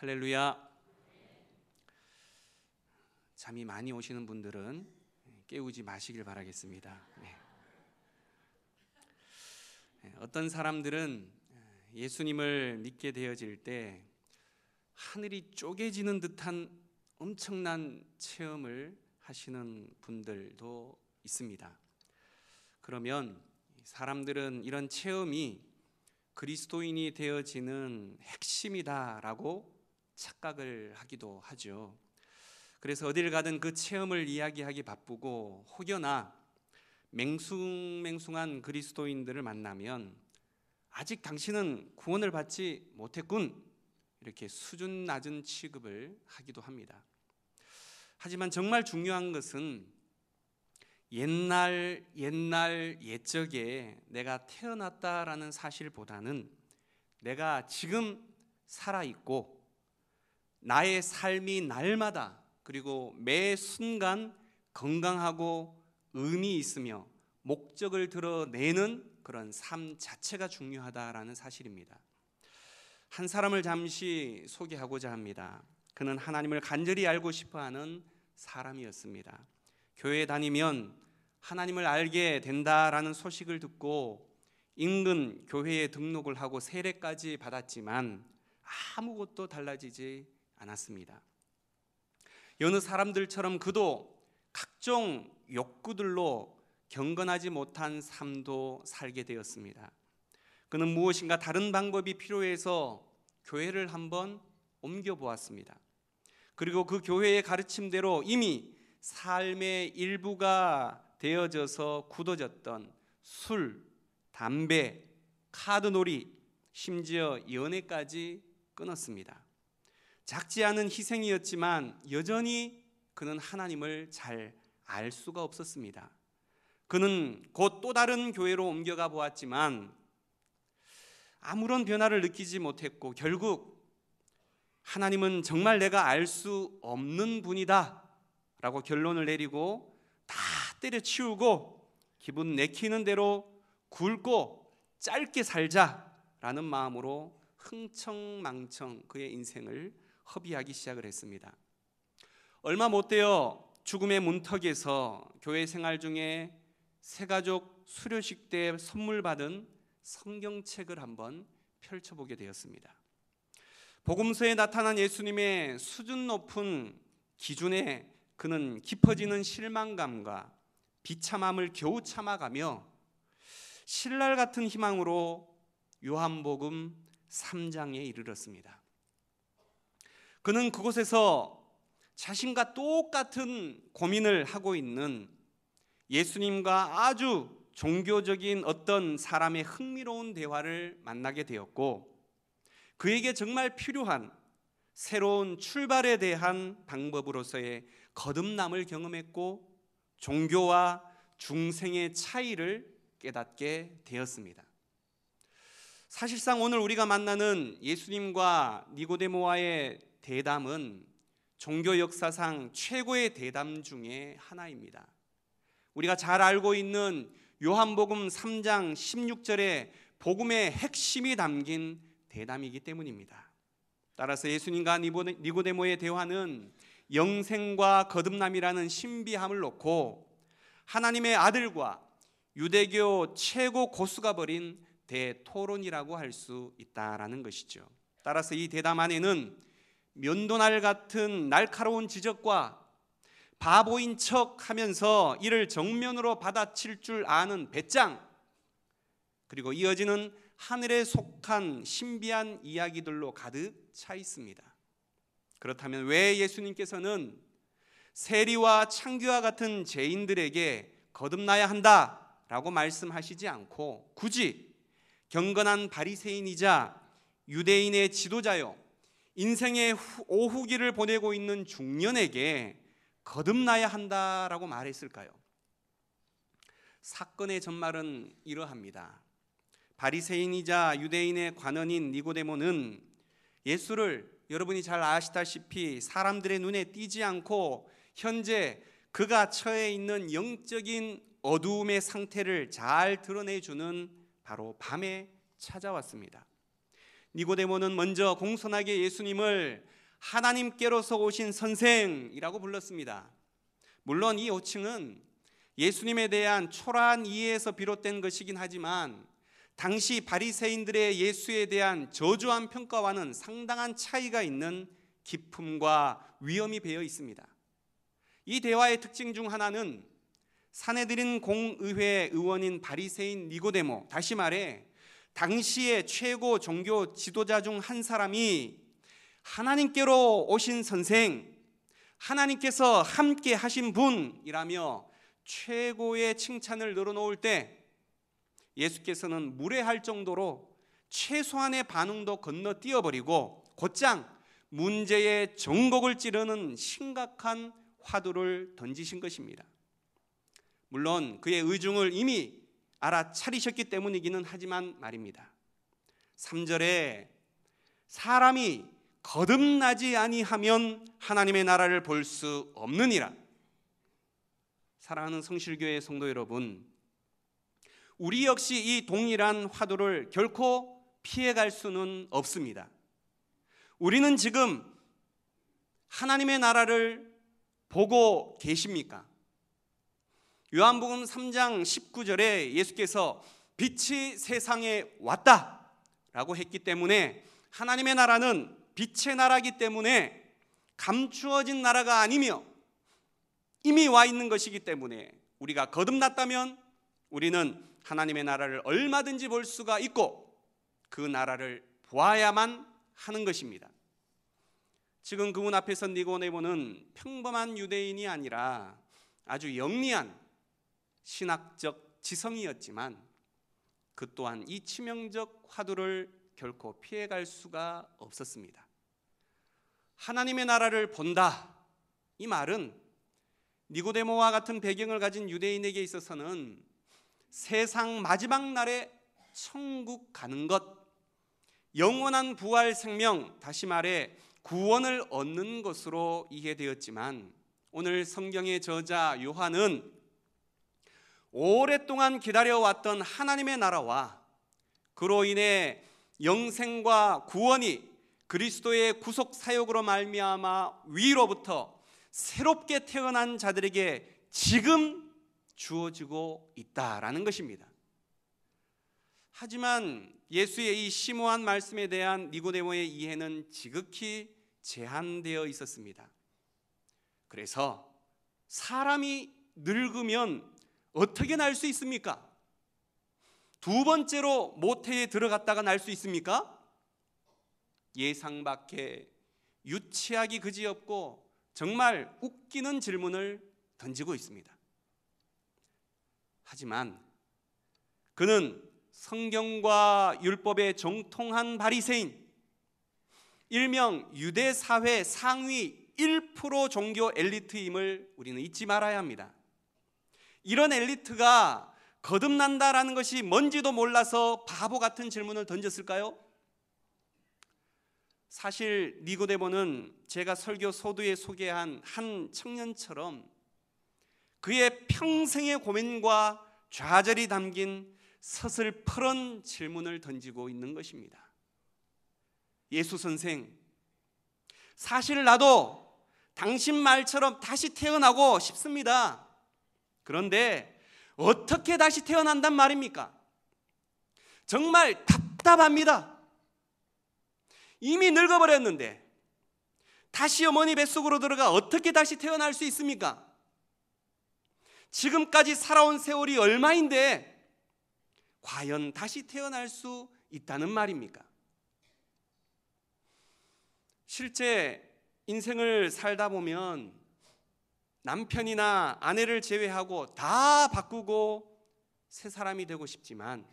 할렐루야. 잠이 많이 오시는 분들은 깨우지 마시길 바라겠습니다. 어떤 사람들은 예수님을 믿게 되어질 때 하늘이 쪼개지는 듯한 엄청난 체험을 하시는 분들도 있습니다. 그러면 사람들은 이런 체험이 그리스도인이 되어지는 핵심이다라고 착각을 하기도 하죠. 그래서 어딜 가든 그 체험을 이야기하기 바쁘고, 혹여나 맹숭맹숭한 그리스도인들을 만나면 아직 당신은 구원을 받지 못했군, 이렇게 수준 낮은 취급을 하기도 합니다. 하지만 정말 중요한 것은 옛적에 내가 태어났다라는 사실보다는 내가 지금 살아있고 나의 삶이 날마다 그리고 매 순간 건강하고 의미 있으며 목적을 드러내는 그런 삶 자체가 중요하다라는 사실입니다. 한 사람을 잠시 소개하고자 합니다. 그는 하나님을 간절히 알고 싶어하는 사람이었습니다. 교회에 다니면 하나님을 알게 된다라는 소식을 듣고 인근 교회에 등록을 하고 세례까지 받았지만 아무것도 달라지지 않았습니다. 여느 사람들처럼 그도 각종 욕구들로 경건하지 못한 삶도 살게 되었습니다. 그는 무엇인가 다른 방법이 필요해서 교회를 한번 옮겨보았습니다. 그리고 그 교회의 가르침대로 이미 삶의 일부가 되어져서 굳어졌던 술, 담배, 카드놀이, 심지어 연애까지 끊었습니다. 작지 않은 희생이었지만 여전히 그는 하나님을 잘 알 수가 없었습니다. 그는 곧 또 다른 교회로 옮겨가 보았지만 아무런 변화를 느끼지 못했고, 결국 하나님은 정말 내가 알 수 없는 분이다 라고 결론을 내리고 다 때려치우고 기분 내키는 대로 굴고 짧게 살자라는 마음으로 흥청망청 그의 인생을 허비하기 시작을 했습니다. 얼마 못 되어 죽음의 문턱에서 교회 생활 중에 새가족 수료식 때 선물 받은 성경책을 한번 펼쳐보게 되었습니다. 복음서에 나타난 예수님의 수준 높은 기준에 그는 깊어지는 실망감과 비참함을 겨우 참아가며 신랄 같은 희망으로 요한복음 3장에 이르렀습니다. 그는 그곳에서 자신과 똑같은 고민을 하고 있는 예수님과 아주 종교적인 어떤 사람의 흥미로운 대화를 만나게 되었고, 그에게 정말 필요한 새로운 출발에 대한 방법으로서의 거듭남을 경험했고, 종교와 중생의 차이를 깨닫게 되었습니다. 사실상 오늘 우리가 만나는 예수님과 니고데모와의 대담은 종교 역사상 최고의 대담 중에 하나입니다. 우리가 잘 알고 있는 요한복음 3장 16절에 복음의 핵심이 담긴 대담이기 때문입니다. 따라서 예수님과 니고데모의 대화는 영생과 거듭남이라는 신비함을 놓고 하나님의 아들과 유대교 최고 고수가 벌인 대토론이라고 할 수 있다라는 것이죠. 따라서 이 대담 안에는 면도날 같은 날카로운 지적과 바보인 척하면서 이를 정면으로 받아칠 줄 아는 배짱, 그리고 이어지는 하늘에 속한 신비한 이야기들로 가득 차 있습니다. 그렇다면 왜 예수님께서는 세리와 창기와 같은 죄인들에게 거듭나야 한다라고 말씀하시지 않고 굳이 경건한 바리새인이자 유대인의 지도자요, 인생의 오후기를 보내고 있는 중년에게 거듭나야 한다라고 말했을까요? 사건의 전말은 이러합니다. 바리새인이자 유대인의 관원인 니고데모는 예수를 여러분이 잘 아시다시피 사람들의 눈에 띄지 않고 현재 그가 처해 있는 영적인 어두움의 상태를 잘 드러내주는 바로 밤에 찾아왔습니다. 니고데모는 먼저 공손하게 예수님을 하나님께로서 오신 선생이라고 불렀습니다. 물론 이 호칭은 예수님에 대한 초라한 이해에서 비롯된 것이긴 하지만 당시 바리새인들의 예수에 대한 저조한 평가와는 상당한 차이가 있는 기품과 위엄이 배어 있습니다. 이 대화의 특징 중 하나는 산헤드린 공의회 의원인 바리새인 니고데모, 다시 말해 당시의 최고 종교 지도자 중 한 사람이 하나님께로 오신 선생, 하나님께서 함께 하신 분이라며 최고의 칭찬을 늘어놓을 때 예수께서는 무례할 정도로 최소한의 반응도 건너뛰어버리고 곧장 문제의 전곡을 찌르는 심각한 화두를 던지신 것입니다. 물론 그의 의중을 이미 알아차리셨기 때문이기는 하지만 말입니다. 3절에 사람이 거듭나지 아니하면 하나님의 나라를 볼 수 없느니라. 사랑하는 성실교회 성도 여러분, 우리 역시 이 동일한 화두를 결코 피해갈 수는 없습니다. 우리는 지금 하나님의 나라를 보고 계십니까? 요한복음 3장 19절에 예수께서 빛이 세상에 왔다 라고 했기 때문에 하나님의 나라는 빛의 나라이기 때문에 감추어진 나라가 아니며 이미 와 있는 것이기 때문에 우리가 거듭났다면 우리는 하나님의 나라를 얼마든지 볼 수가 있고 그 나라를 보아야만 하는 것입니다. 지금 그분 앞에 선 니고데모는 평범한 유대인이 아니라 아주 영리한 신학적 지성이었지만 그 또한 이 치명적 화두를 결코 피해갈 수가 없었습니다. 하나님의 나라를 본다, 이 말은 니고데모와 같은 배경을 가진 유대인에게 있어서는 세상 마지막 날에 천국 가는 것, 영원한 부활 생명, 다시 말해 구원을 얻는 것으로 이해되었지만 오늘 성경의 저자 요한은 오랫동안 기다려왔던 하나님의 나라와 그로 인해 영생과 구원이 그리스도의 구속 사역으로 말미암아 위로부터 새롭게 태어난 자들에게 지금 주어지고 있다라는 것입니다. 하지만 예수의 이 심오한 말씀에 대한 니고데모의 이해는 지극히 제한되어 있었습니다. 그래서 사람이 늙으면 어떻게 날 수 있습니까? 두 번째로 모태에 들어갔다가 날 수 있습니까? 예상 밖에 유치하기 그지없고 정말 웃기는 질문을 던지고 있습니다. 하지만 그는 성경과 율법에 정통한 바리새인, 일명 유대 사회 상위 1% 종교 엘리트임을 우리는 잊지 말아야 합니다. 이런 엘리트가 거듭난다라는 것이 뭔지도 몰라서 바보 같은 질문을 던졌을까요? 사실 니고데모는 제가 설교 소두에 소개한 한 청년처럼 그의 평생의 고민과 좌절이 담긴 서슬퍼런 질문을 던지고 있는 것입니다. 예수 선생, 사실 나도 당신 말처럼 다시 태어나고 싶습니다. 그런데 어떻게 다시 태어난단 말입니까? 정말 답답합니다. 이미 늙어버렸는데 다시 어머니 뱃속으로 들어가 어떻게 다시 태어날 수 있습니까? 지금까지 살아온 세월이 얼마인데 과연 다시 태어날 수 있다는 말입니까? 실제 인생을 살다 보면 남편이나 아내를 제외하고 다 바꾸고 새 사람이 되고 싶지만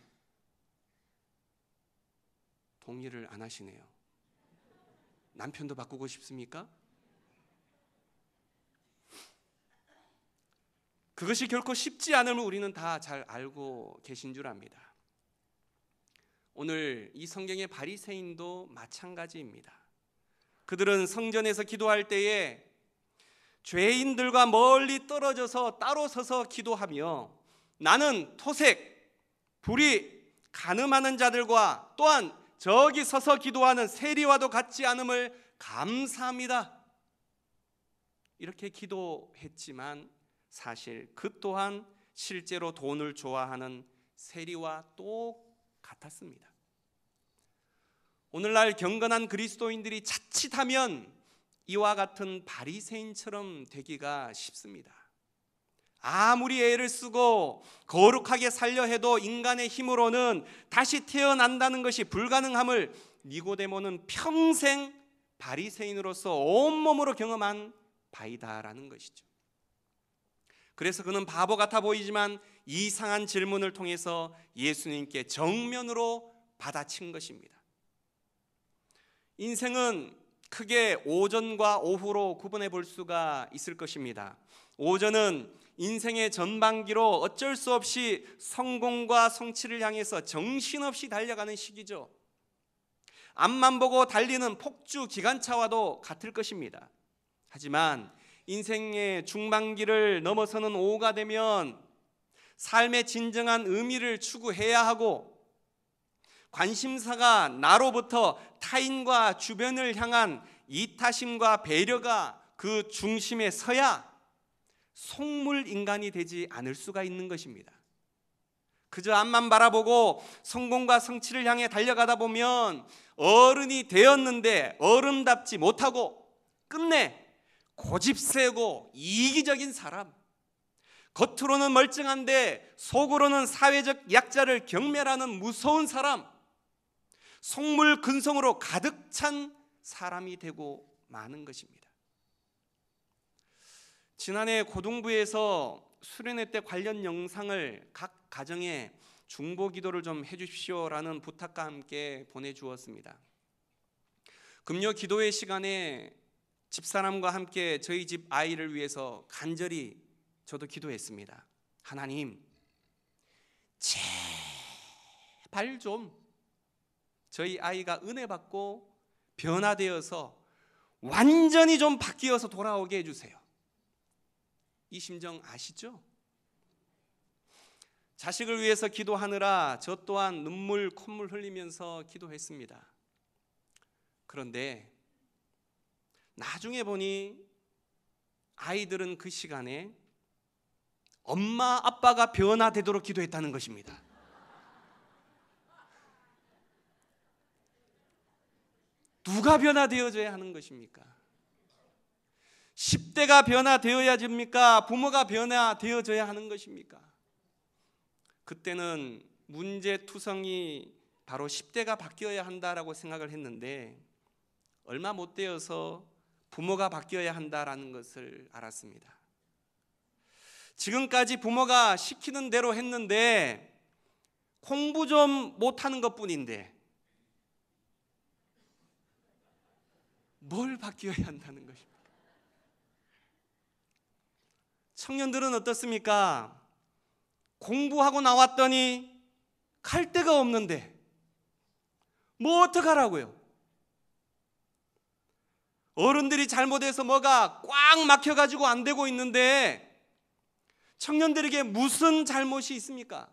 동의를 안 하시네요. 남편도 바꾸고 싶습니까? 그것이 결코 쉽지 않음을 우리는 다 잘 알고 계신 줄 압니다. 오늘 이 성경의 바리새인도 마찬가지입니다. 그들은 성전에서 기도할 때에 죄인들과 멀리 떨어져서 따로 서서 기도하며 나는 토색, 불의, 간음하는 자들과 또한 저기 서서 기도하는 세리와도 같지 않음을 감사합니다. 이렇게 기도했지만 사실 그 또한 실제로 돈을 좋아하는 세리와 똑같았습니다. 오늘날 경건한 그리스도인들이 자칫하면 이와 같은 바리새인처럼 되기가 쉽습니다. 아무리 애를 쓰고 거룩하게 살려 해도 인간의 힘으로는 다시 태어난다는 것이 불가능함을 니고데모는 평생 바리새인으로서 온몸으로 경험한 바이다라는 것이죠. 그래서 그는 바보 같아 보이지만 이상한 질문을 통해서 예수님께 정면으로 받아친 것입니다. 인생은 크게 오전과 오후로 구분해 볼 수가 있을 것입니다. 오전은 인생의 전반기로 어쩔 수 없이 성공과 성취를 향해서 정신없이 달려가는 시기죠. 앞만 보고 달리는 폭주 기관차와도 같을 것입니다. 하지만 인생의 중반기를 넘어서는 오후가 되면 삶의 진정한 의미를 추구해야 하고 관심사가 나로부터 타인과 주변을 향한 이타심과 배려가 그 중심에 서야 속물 인간이 되지 않을 수가 있는 것입니다. 그저 앞만 바라보고 성공과 성취를 향해 달려가다 보면 어른이 되었는데 어른답지 못하고 끝내 고집세고 이기적인 사람, 겉으로는 멀쩡한데 속으로는 사회적 약자를 경멸하는 무서운 사람, 속물 근성으로 가득 찬 사람이 되고 마는 것입니다. 지난해 고등부에서 수련회 때 관련 영상을 각 가정에 중보 기도를 좀 해주십시오라는 부탁과 함께 보내주었습니다. 금요 기도회 시간에 집사람과 함께 저희 집 아이를 위해서 간절히 저도 기도했습니다. 하나님, 제발 좀 저희 아이가 은혜 받고 변화되어서 완전히 좀 바뀌어서 돌아오게 해주세요. 이 심정 아시죠? 자식을 위해서 기도하느라 저 또한 눈물 콧물 흘리면서 기도했습니다. 그런데 나중에 보니 아이들은 그 시간에 엄마 아빠가 변화되도록 기도했다는 것입니다. 누가 변화되어져야 하는 것입니까? 10대가 변화되어야집니까? 부모가 변화되어져야 하는 것입니까? 그때는 문제투성이 바로 10대가 바뀌어야 한다라고 생각을 했는데 얼마 못 되어서 부모가 바뀌어야 한다라는 것을 알았습니다. 지금까지 부모가 시키는 대로 했는데 공부 좀 못하는 것뿐인데 뭘 바뀌어야 한다는 것입니까? 청년들은 어떻습니까? 공부하고 나왔더니 갈 데가 없는데 뭐 어떡하라고요? 어른들이 잘못해서 뭐가 꽉 막혀가지고 안 되고 있는데 청년들에게 무슨 잘못이 있습니까?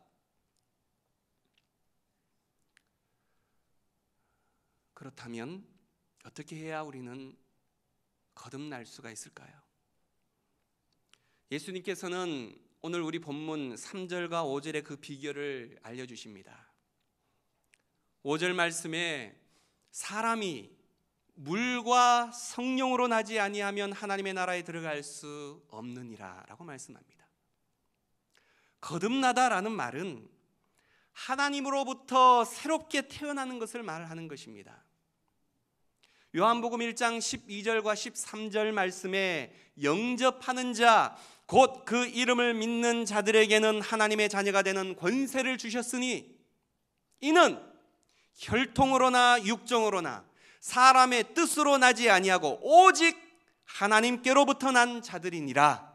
그렇다면 어떻게 해야 우리는 거듭날 수가 있을까요? 예수님께서는 오늘 우리 본문 3절과 5절의 그 비결을 알려주십니다. 5절 말씀에 사람이 물과 성령으로 나지 아니하면 하나님의 나라에 들어갈 수 없느니라 라고 말씀합니다. 거듭나다라는 말은 하나님으로부터 새롭게 태어나는 것을 말하는 것입니다. 요한복음 1장 12절과 13절 말씀에 영접하는 자, 곧 그 이름을 믿는 자들에게는 하나님의 자녀가 되는 권세를 주셨으니 이는 혈통으로나 육정으로나 사람의 뜻으로 나지 아니하고 오직 하나님께로부터 난 자들이니라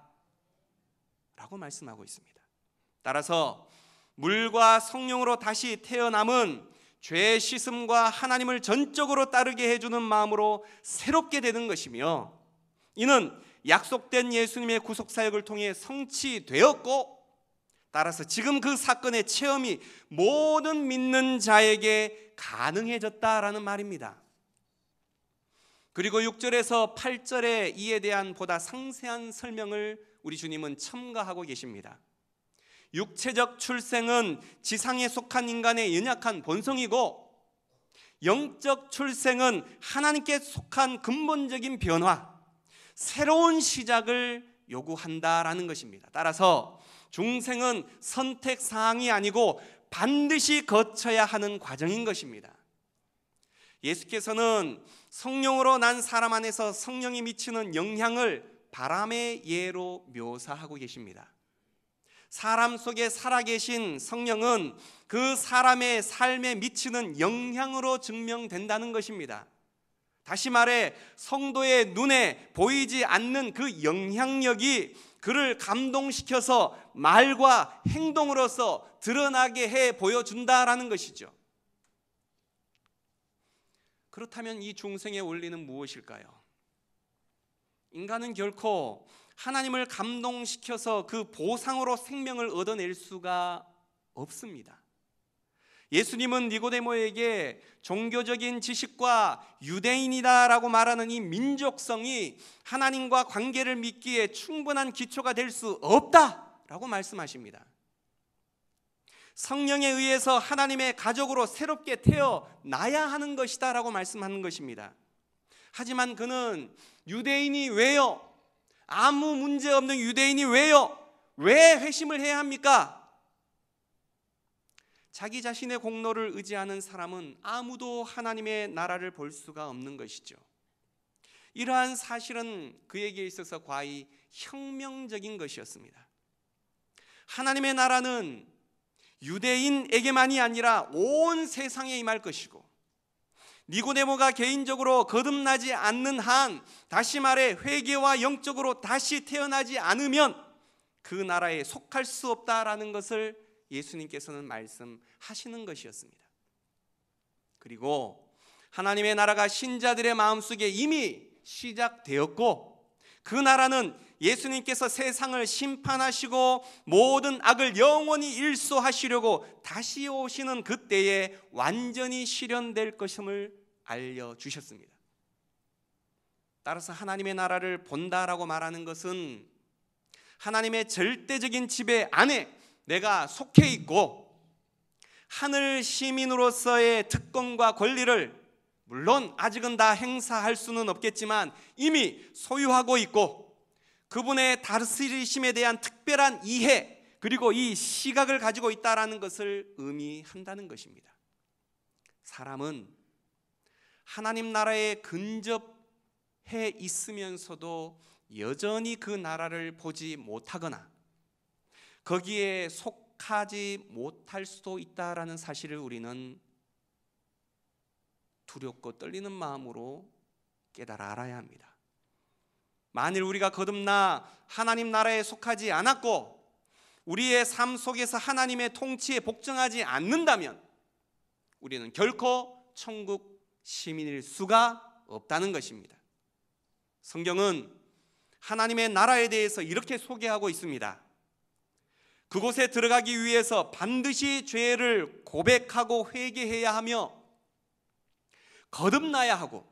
라고 말씀하고 있습니다. 따라서 물과 성령으로 다시 태어남은 죄 씻음과 하나님을 전적으로 따르게 해주는 마음으로 새롭게 되는 것이며 이는 약속된 예수님의 구속사역을 통해 성취되었고 따라서 지금 그 사건의 체험이 모든 믿는 자에게 가능해졌다라는 말입니다. 그리고 6절에서 8절에 이에 대한 보다 상세한 설명을 우리 주님은 첨가하고 계십니다. 육체적 출생은 지상에 속한 인간의 연약한 본성이고, 영적 출생은 하나님께 속한 근본적인 변화, 새로운 시작을 요구한다라는 것입니다. 따라서 중생은 선택 사항이 아니고 반드시 거쳐야 하는 과정인 것입니다. 예수께서는 성령으로 난 사람 안에서 성령이 미치는 영향을 바람의 예로 묘사하고 계십니다. 사람 속에 살아계신 성령은 그 사람의 삶에 미치는 영향으로 증명된다는 것입니다. 다시 말해 성도의 눈에 보이지 않는 그 영향력이 그를 감동시켜서 말과 행동으로서 드러나게 해 보여준다라는 것이죠. 그렇다면 이 중생의 원리는 무엇일까요? 인간은 결코 하나님을 감동시켜서 그 보상으로 생명을 얻어낼 수가 없습니다. 예수님은 니고데모에게 종교적인 지식과 유대인이다라고 말하는 이 민족성이 하나님과 관계를 맺기에 충분한 기초가 될 수 없다라고 말씀하십니다. 성령에 의해서 하나님의 가족으로 새롭게 태어나야 하는 것이다 라고 말씀하는 것입니다. 하지만 그는 유대인이 왜요? 아무 문제 없는 유대인이 왜요? 왜 회심을 해야 합니까? 자기 자신의 공로를 의지하는 사람은 아무도 하나님의 나라를 볼 수가 없는 것이죠. 이러한 사실은 그에게 있어서 과히 혁명적인 것이었습니다. 하나님의 나라는 유대인에게만이 아니라 온 세상에 임할 것이고, 니고데모가 개인적으로 거듭나지 않는 한, 다시 말해 회개와 영적으로 다시 태어나지 않으면 그 나라에 속할 수 없다라는 것을 예수님께서는 말씀하시는 것이었습니다. 그리고 하나님의 나라가 신자들의 마음속에 이미 시작되었고, 그 나라는 예수님께서 세상을 심판하시고 모든 악을 영원히 일소하시려고 다시 오시는 그때에 완전히 실현될 것임을 알려주셨습니다. 따라서 하나님의 나라를 본다라고 말하는 것은 하나님의 절대적인 지배 안에 내가 속해 있고, 하늘 시민으로서의 특권과 권리를 물론 아직은 다 행사할 수는 없겠지만 이미 소유하고 있고, 그분의 다스리심에 대한 특별한 이해 그리고 이 시각을 가지고 있다라는 것을 의미한다는 것입니다. 사람은 하나님 나라에 근접해 있으면서도 여전히 그 나라를 보지 못하거나 거기에 속하지 못할 수도 있다라는 사실을 우리는 두렵고 떨리는 마음으로 깨달아 알아야 합니다. 만일 우리가 거듭나 하나님 나라에 속하지 않았고 우리의 삶 속에서 하나님의 통치에 복종하지 않는다면 우리는 결코 천국 시민일 수가 없다는 것입니다. 성경은 하나님의 나라에 대해서 이렇게 소개하고 있습니다. 그곳에 들어가기 위해서 반드시 죄를 고백하고 회개해야 하며 거듭나야 하고,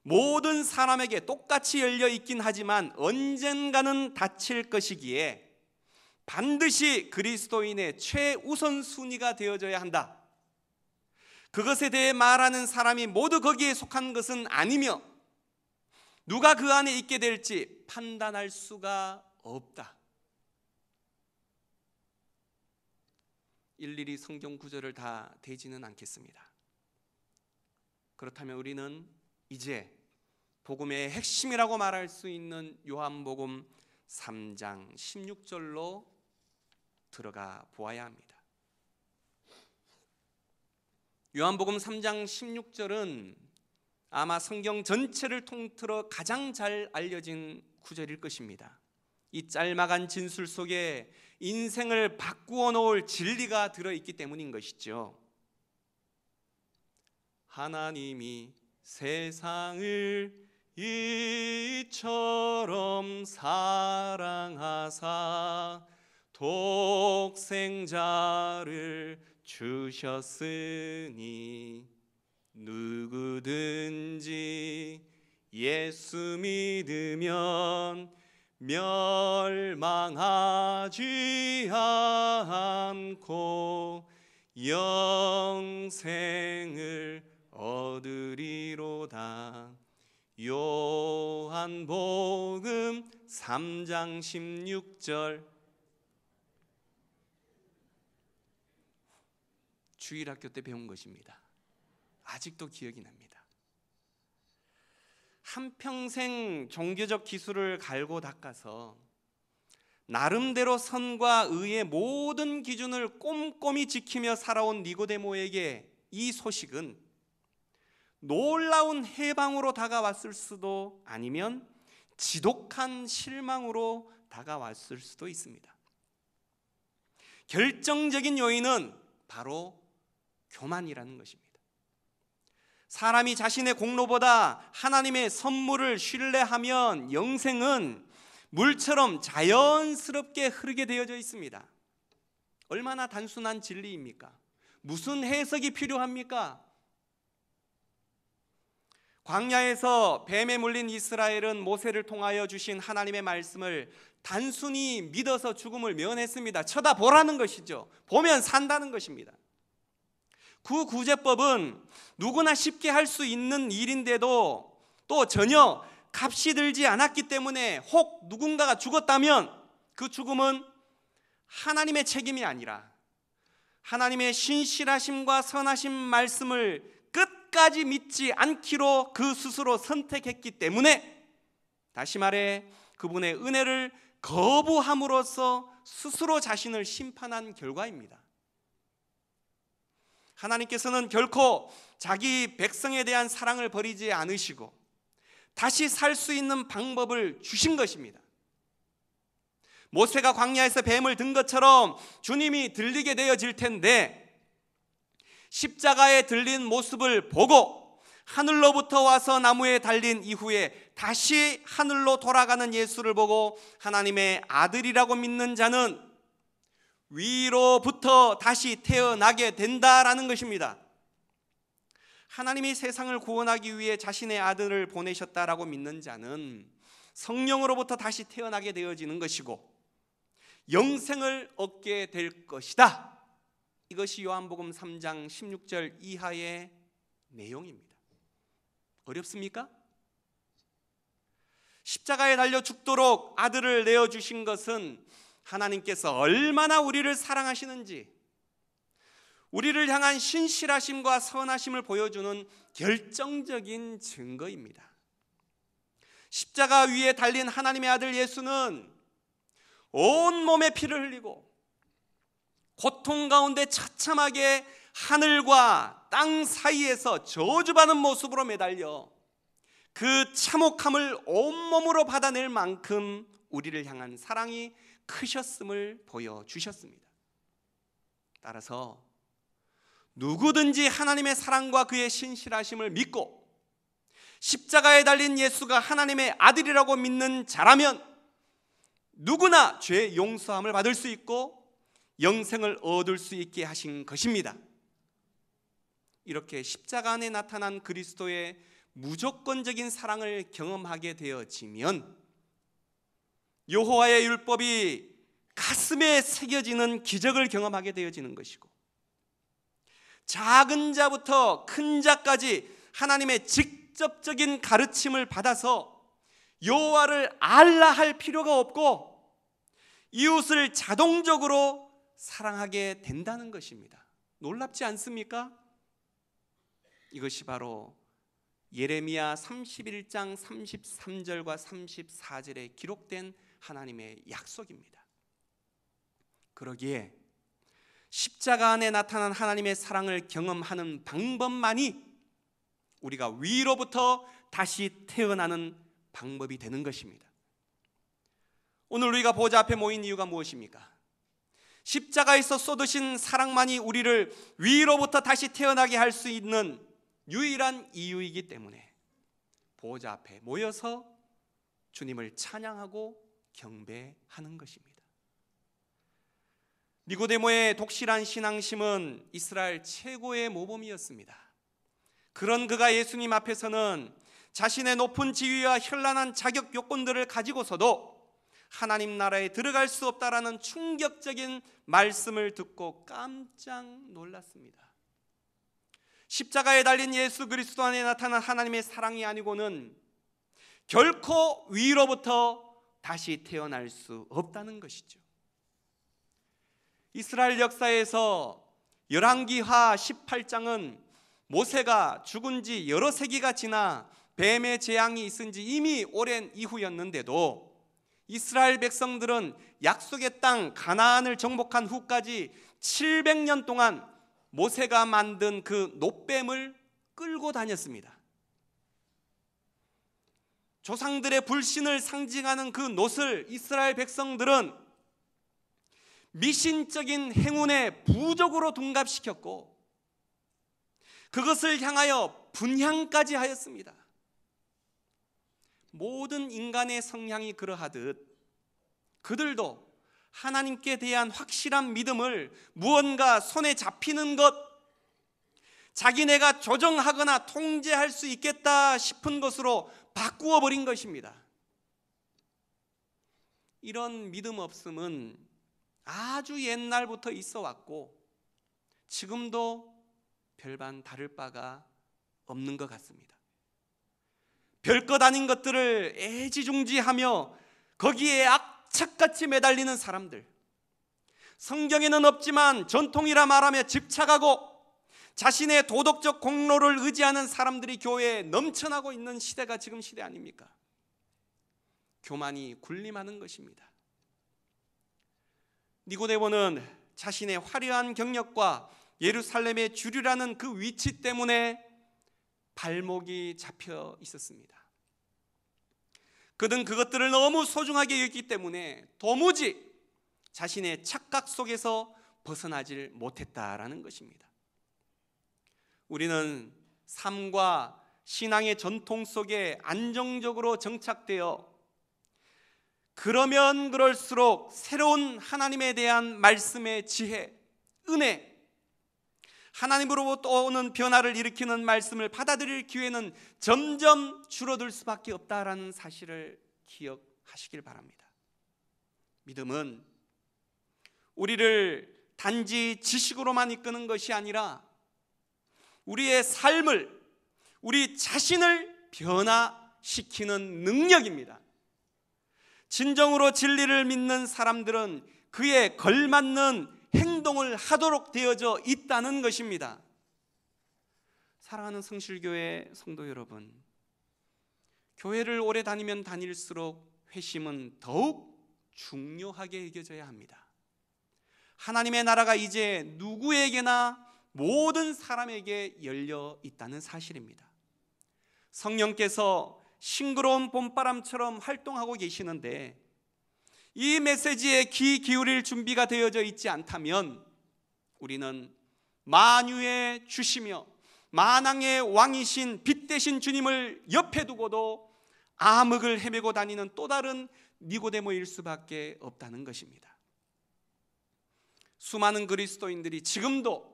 모든 사람에게 똑같이 열려 있긴 하지만 언젠가는 닫힐 것이기에 반드시 그리스도인의 최우선순위가 되어져야 한다. 그것에 대해 말하는 사람이 모두 거기에 속한 것은 아니며 누가 그 안에 있게 될지 판단할 수가 없다. 일일이 성경 구절을 다 대지는 않겠습니다. 그렇다면 우리는 이제 복음의 핵심이라고 말할 수 있는 요한복음 3장 16절로 들어가 보아야 합니다. 요한복음 3장 16절은 아마 성경 전체를 통틀어 가장 잘 알려진 구절일 것입니다. 이 짤막한 진술 속에 인생을 바꾸어 놓을 진리가 들어있기 때문인 것이죠. 하나님이 세상을 이처럼 사랑하사 독생자를 주셨으니 누구든지 예수 믿으면 멸망하지 않고 영생을 얻으리로다. 요한복음 3장 16절. 주일학교 때 배운 것입니다. 아직도 기억이 납니다. 한평생 종교적 기술을 갈고 닦아서 나름대로 선과 의의 모든 기준을 꼼꼼히 지키며 살아온 니고데모에게 이 소식은 놀라운 해방으로 다가왔을 수도 아니면 지독한 실망으로 다가왔을 수도 있습니다. 결정적인 요인은 바로 교만이라는 것입니다. 사람이 자신의 공로보다 하나님의 선물을 신뢰하면 영생은 물처럼 자연스럽게 흐르게 되어져 있습니다. 얼마나 단순한 진리입니까? 무슨 해석이 필요합니까? 광야에서 뱀에 물린 이스라엘은 모세를 통하여 주신 하나님의 말씀을 단순히 믿어서 죽음을 면했습니다. 쳐다보라는 것이죠. 보면 산다는 것입니다. 구제법은 누구나 쉽게 할 수 있는 일인데도 또 전혀 값이 들지 않았기 때문에 혹 누군가가 죽었다면 그 죽음은 하나님의 책임이 아니라 하나님의 신실하심과 선하심 말씀을 끝까지 믿지 않기로 그 스스로 선택했기 때문에, 다시 말해 그분의 은혜를 거부함으로써 스스로 자신을 심판한 결과입니다. 하나님께서는 결코 자기 백성에 대한 사랑을 버리지 않으시고 다시 살 수 있는 방법을 주신 것입니다. 모세가 광야에서 뱀을 든 것처럼 주님이 들리게 되어질 텐데, 십자가에 들린 모습을 보고 하늘로부터 와서 나무에 달린 이후에 다시 하늘로 돌아가는 예수를 보고 하나님의 아들이라고 믿는 자는 위로부터 다시 태어나게 된다라는 것입니다. 하나님이 세상을 구원하기 위해 자신의 아들을 보내셨다라고 믿는 자는 성령으로부터 다시 태어나게 되어지는 것이고 영생을 얻게 될 것이다. 이것이 요한복음 3장 16절 이하의 내용입니다. 어렵습니까? 십자가에 달려 죽도록 아들을 내어주신 것은 하나님께서 얼마나 우리를 사랑하시는지, 우리를 향한 신실하심과 선하심을 보여주는 결정적인 증거입니다. 십자가 위에 달린 하나님의 아들 예수는 온몸에 피를 흘리고 고통 가운데 처참하게 하늘과 땅 사이에서 저주받는 모습으로 매달려 그 참혹함을 온몸으로 받아낼 만큼 우리를 향한 사랑이 크셨음을 보여주셨습니다. 따라서 누구든지 하나님의 사랑과 그의 신실하심을 믿고 십자가에 달린 예수가 하나님의 아들이라고 믿는 자라면 누구나 죄 용서함을 받을 수 있고 영생을 얻을 수 있게 하신 것입니다. 이렇게 십자가 안에 나타난 그리스도의 무조건적인 사랑을 경험하게 되어지면 여호와의 율법이 가슴에 새겨지는 기적을 경험하게 되어지는 것이고, 작은 자부터 큰 자까지 하나님의 직접적인 가르침을 받아서 여호와를 알라 할 필요가 없고 이웃을 자동적으로 사랑하게 된다는 것입니다. 놀랍지 않습니까? 이것이 바로 예레미야 31장 33절과 34절에 기록된 하나님의 약속입니다. 그러기에 십자가 안에 나타난 하나님의 사랑을 경험하는 방법만이 우리가 위로부터 다시 태어나는 방법이 되는 것입니다. 오늘 우리가 보좌 앞에 모인 이유가 무엇입니까? 십자가에서 쏟으신 사랑만이 우리를 위로부터 다시 태어나게 할 수 있는 유일한 이유이기 때문에 보좌 앞에 모여서 주님을 찬양하고 경배하는 것입니다. 니고데모의 독실한 신앙심은 이스라엘 최고의 모범이었습니다. 그런 그가 예수님 앞에서는 자신의 높은 지위와 현란한 자격 요건들을 가지고서도 하나님 나라에 들어갈 수 없다라는 충격적인 말씀을 듣고 깜짝 놀랐습니다. 십자가에 달린 예수 그리스도 안에 나타난 하나님의 사랑이 아니고는 결코 위로부터 다시 태어날 수 없다는 것이죠. 이스라엘 역사에서 열왕기하 18장은 모세가 죽은 지 여러 세기가 지나 뱀의 재앙이 있은 지 이미 오랜 이후였는데도 이스라엘 백성들은 약속의 땅 가나안을 정복한 후까지 700년 동안 모세가 만든 그 놋뱀을 끌고 다녔습니다. 조상들의 불신을 상징하는 그 놋을 이스라엘 백성들은 미신적인 행운의 부적으로 둔갑시켰고 그것을 향하여 분향까지 하였습니다. 모든 인간의 성향이 그러하듯 그들도 하나님께 대한 확실한 믿음을 무언가 손에 잡히는 것, 자기네가 조정하거나 통제할 수 있겠다 싶은 것으로 바꾸어 버린 것입니다. 이런 믿음 없음은 아주 옛날부터 있어 왔고 지금도 별반 다를 바가 없는 것 같습니다. 별것 아닌 것들을 애지중지하며 거기에 악착같이 매달리는 사람들, 성경에는 없지만 전통이라 말하며 집착하고 자신의 도덕적 공로를 의지하는 사람들이 교회에 넘쳐나고 있는 시대가 지금 시대 아닙니까? 교만이 군림하는 것입니다. 니고데모는 자신의 화려한 경력과 예루살렘의 주류라는 그 위치 때문에 발목이 잡혀 있었습니다. 그는 그것들을 너무 소중하게 여겼기 때문에 도무지 자신의 착각 속에서 벗어나질 못했다라는 것입니다. 우리는 삶과 신앙의 전통 속에 안정적으로 정착되어 그러면 그럴수록 새로운 하나님에 대한 말씀의 지혜, 은혜, 하나님으로부터 오는 변화를 일으키는 말씀을 받아들일 기회는 점점 줄어들 수밖에 없다라는 사실을 기억하시길 바랍니다. 믿음은 우리를 단지 지식으로만 이끄는 것이 아니라 우리의 삶을, 우리 자신을 변화시키는 능력입니다. 진정으로 진리를 믿는 사람들은 그에 걸맞는 행동을 하도록 되어져 있다는 것입니다. 사랑하는 성실교회 성도 여러분, 교회를 오래 다니면 다닐수록 회심은 더욱 중요하게 여겨져야 합니다. 하나님의 나라가 이제 누구에게나 모든 사람에게 열려 있다는 사실입니다. 성령께서 싱그러운 봄바람처럼 활동하고 계시는데 이 메시지에 귀 기울일 준비가 되어져 있지 않다면 우리는 만유의 주시며 만왕의 왕이신 빛 대신 주님을 옆에 두고도 암흑을 헤매고 다니는 또 다른 니고데모일 수밖에 없다는 것입니다. 수많은 그리스도인들이 지금도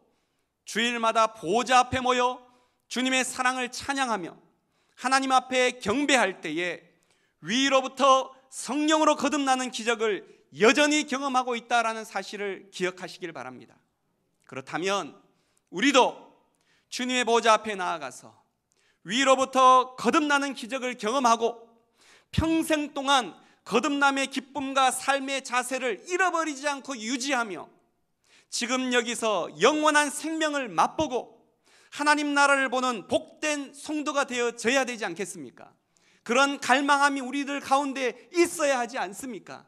주일마다 보좌 앞에 모여 주님의 사랑을 찬양하며 하나님 앞에 경배할 때에 위로부터 성령으로 거듭나는 기적을 여전히 경험하고 있다라는 사실을 기억하시길 바랍니다. 그렇다면 우리도 주님의 보좌 앞에 나아가서 위로부터 거듭나는 기적을 경험하고 평생 동안 거듭남의 기쁨과 삶의 자세를 잃어버리지 않고 유지하며 지금 여기서 영원한 생명을 맛보고 하나님 나라를 보는 복된 성도가 되어져야 되지 않겠습니까? 그런 갈망함이 우리들 가운데 있어야 하지 않습니까?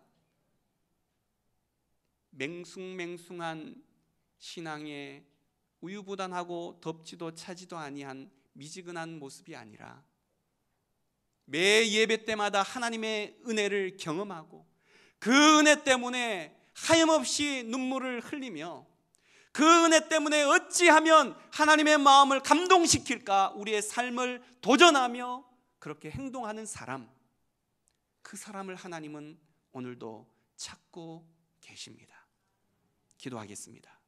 맹숭맹숭한 신앙에 우유부단하고 덥지도 차지도 아니한 미지근한 모습이 아니라 매 예배 때마다 하나님의 은혜를 경험하고 그 은혜 때문에 하염없이 눈물을 흘리며 그 은혜 때문에 어찌하면 하나님의 마음을 감동시킬까 우리의 삶을 도전하며 그렇게 행동하는 사람, 그 사람을 하나님은 오늘도 찾고 계십니다. 기도하겠습니다.